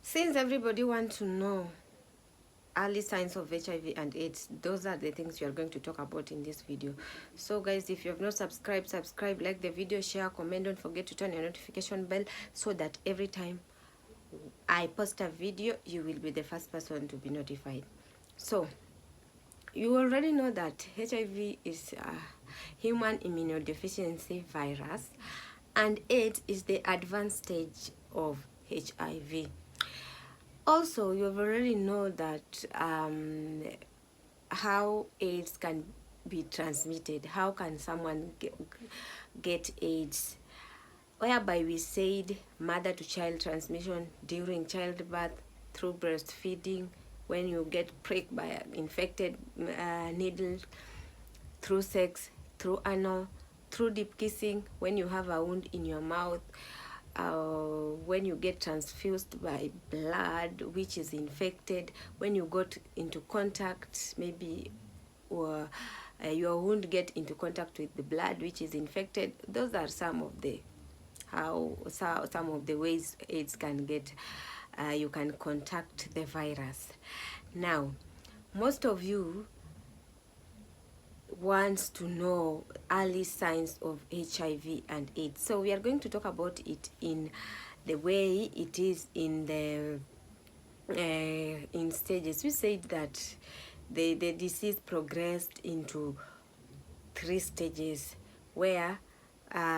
Since everybody wants to know early signs of HIV and AIDS, those are the things we are going to talk about in this video. So guys, if you have not subscribed, subscribe, like the video, share, comment. Don't forget to turn your notification bell so that every time I post a video, you will be the first person to be notified. So you already know that HIV is a human immunodeficiency virus, and AIDS is the advanced stage of HIV. Also, you've already know that how AIDS can be transmitted. How can someone get AIDS? Whereby we said mother to child transmission during childbirth, through breastfeeding, when you get pricked by an infected needle, through sex, through anal, through deep kissing, when you have a wound in your mouth, when you get transfused by blood which is infected, when you got into contact, maybe or your wound get into contact with the blood which is infected. Those are some of the some of the ways AIDS can get you can contact the virus. Now, most of you wants to know early signs of HIV and AIDS. So we are going to talk about it in the way it is in the in stages. We said that the disease progressed into 3 stages, where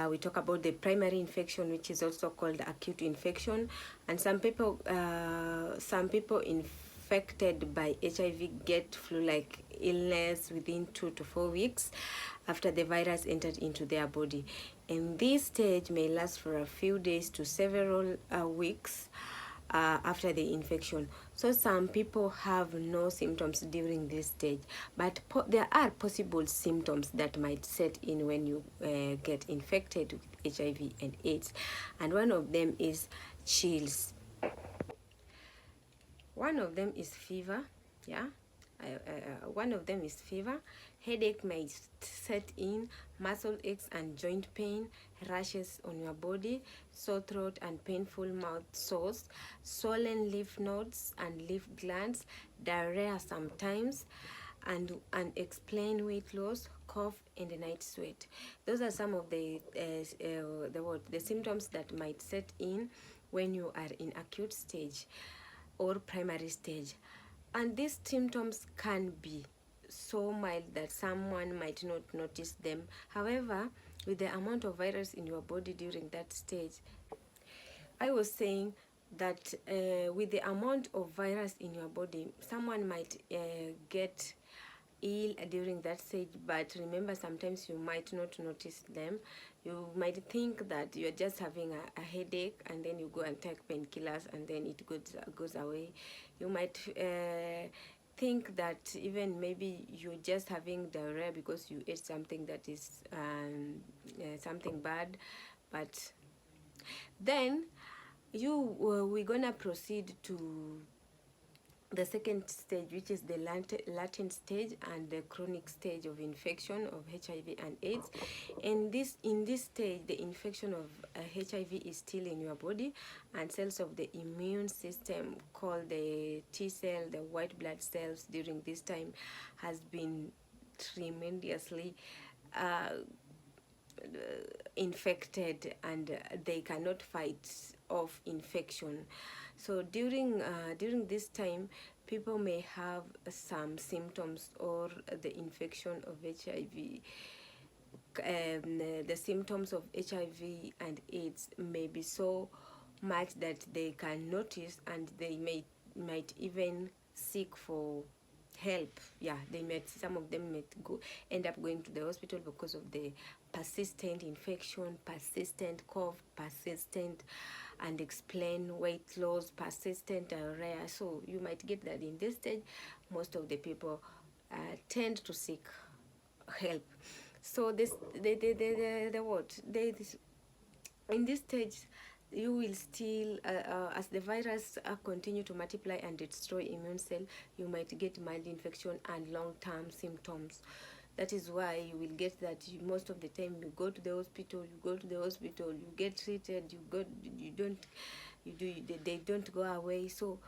we talk about the primary infection, which is also called acute infection, and some people infected by HIV get flu-like illness within 2 to 4 weeks after the virus entered into their body, and this stage may last for a few days to several weeks after the infection. So some people have no symptoms during this stage, but there are possible symptoms that might set in when you get infected with HIV and AIDS, and one of them is chills. One of them is fever. Yeah, one of them is fever. Headache may set in, muscle aches and joint pain, rashes on your body, sore throat and painful mouth sores, swollen lymph nodes and lymph glands, diarrhea sometimes, and unexplained weight loss, cough, and a night sweat. Those are some of the symptoms that might set in when you are in acute stage or primary stage, and these symptoms can be so mild that someone might not notice them. However, with the amount of virus in your body during that stage, I was saying that with the amount of virus in your body, someone might get ill during that stage, but remember, sometimes you might not notice them. You might think that you're just having a headache, and then you go and take painkillers, and then it goes away. You might think that even maybe you're just having diarrhea because you ate something that is something bad, but then we're gonna proceed to the second stage, which is the latent stage and the chronic stage of infection of HIV and AIDS. And in this stage, the infection of HIV is still in your body, and cells of the immune system called the T cell, the white blood cells, during this time has been tremendously infected, and they cannot fight off infection. So during this time, people may have some symptoms or the infection of HIV. The symptoms of HIV and AIDS may be so much that they can notice, and they might even seek for help. Yeah, some of them might end up going to the hospital because of the persistent infection, persistent cough, persistent and explain weight loss, persistent diarrhea. So you might get that in this stage. Most of the people tend to seek help. So this in this stage, you will still as the virus continue to multiply and destroy immune cell, you might get mild infection and long-term symptoms. That is why you will get that most of the time you go to the hospital, you get treated, they don't go away. So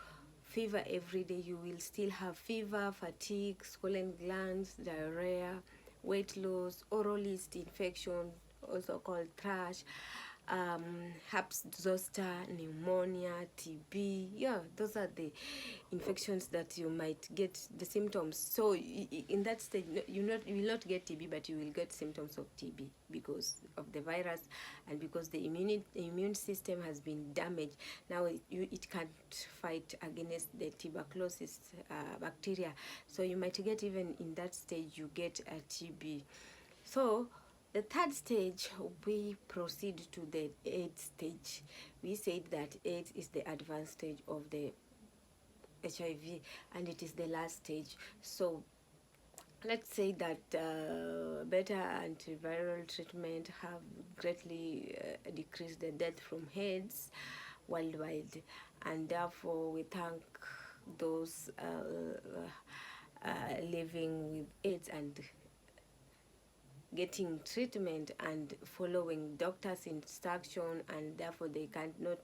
fever every day, you will still have fever, fatigue, swollen glands, diarrhea, weight loss, oral yeast infection, also called thrush, herpes zoster, pneumonia, TB. Yeah, those are the infections that you might get the symptoms. So in that stage, you will not get TB, but you will get symptoms of TB because of the virus and because the immune system has been damaged. Now it can't fight against the tuberculosis bacteria. So you might get, even in that stage, you get a TB. So the third stage, we proceed to the AIDS stage. We said that AIDS is the advanced stage of the HIV, and it is the last stage. So let's say that better antiviral treatment have greatly decreased the death from AIDS worldwide, and therefore we thank those living with AIDS and getting treatment and following doctor's instruction, and therefore they cannot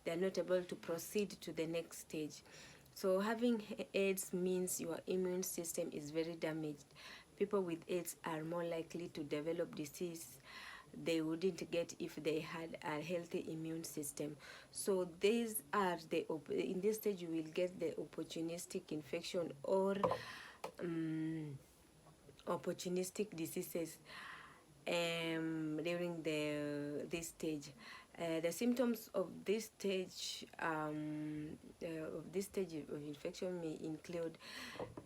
they're not able to proceed to the next stage. So having AIDS means your immune system is very damaged. People with AIDS are more likely to develop disease they wouldn't get if they had a healthy immune system. So these are in this stage you will get the opportunistic infection or opportunistic diseases during this stage. The symptoms of this stage of infection may include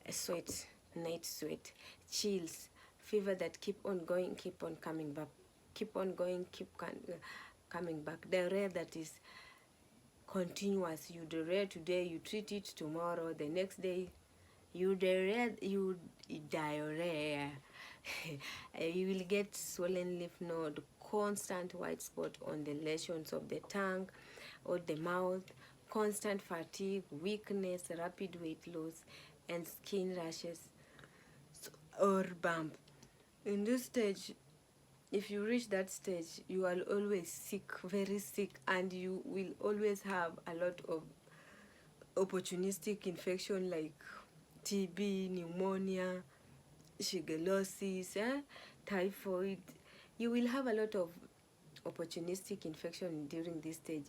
sweat, night sweat, chills, fever that keep on going, keep on coming back, coming back. Diarrhea that is continuous. You diarrhea today, you treat it tomorrow, the next day you diarrhea. You will get swollen lymph node, constant white spot on the lesions of the tongue or the mouth, constant fatigue, weakness, rapid weight loss, and skin rashes or bump. In this stage, if you reach that stage, you are always sick, very sick, and you will always have a lot of opportunistic infection like TB, pneumonia, shigellosis, typhoid. You will have a lot of opportunistic infection during this stage.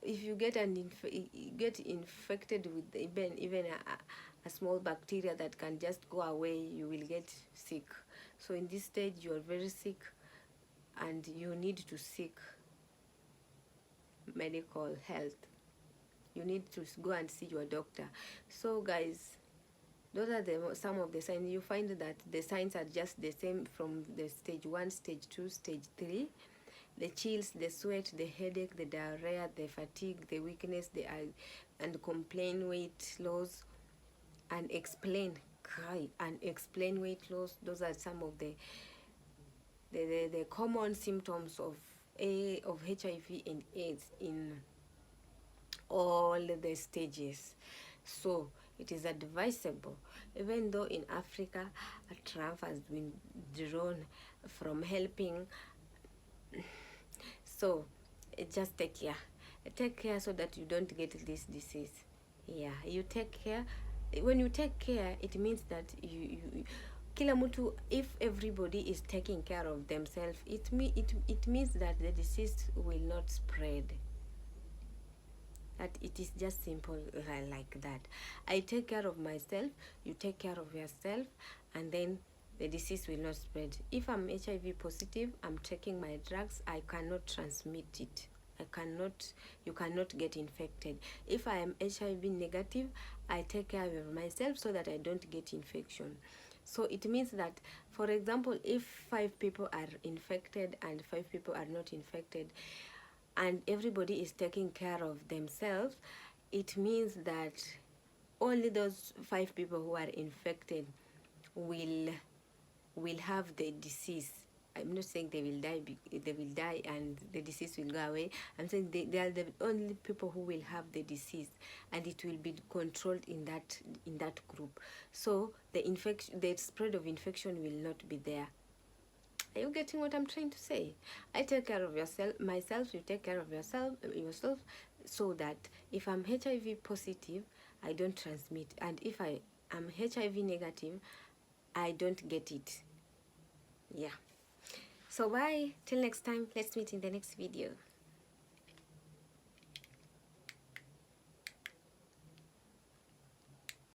If you get infected with even a small bacteria that can just go away, you will get sick. So in this stage, you are very sick and you need to seek medical health. You need to go and see your doctor. So guys, those are some of the signs. You find that the signs are just the same from the stage 1, stage 2, stage 3. The chills, the sweat, the headache, the diarrhea, the fatigue, the weakness, and complain weight loss, and explain weight loss. Those are some of the common symptoms of HIV and AIDS in all the stages. So it is advisable, even though in Africa Trump has been drawn from helping. So just take care so that you don't get this disease. Yeah, you take care. When you take care, it means that you kila mtu, if everybody is taking care of themselves, it means that the disease will not spread. That it is just simple like that. I take care of myself, you take care of yourself, and then the disease will not spread. If I'm HIV positive, I'm taking my drugs, I cannot transmit it. You cannot get infected. If I am HIV negative, I take care of myself so that I don't get infection. So it means that, for example, if 5 people are infected and 5 people are not infected, and everybody is taking care of themselves, it means that only those 5 people who are infected will have the disease. I'm not saying they will die, they will die and the disease will go away. I'm saying they are the only people who will have the disease, and it will be controlled in that group. So the spread of infection will not be there. Are you getting what I'm trying to say? I take care of myself, you take care of yourself, so that if I'm HIV positive, I don't transmit, and if I am HIV negative, I don't get it. Yeah. So bye, till next time. Let's meet in the next video.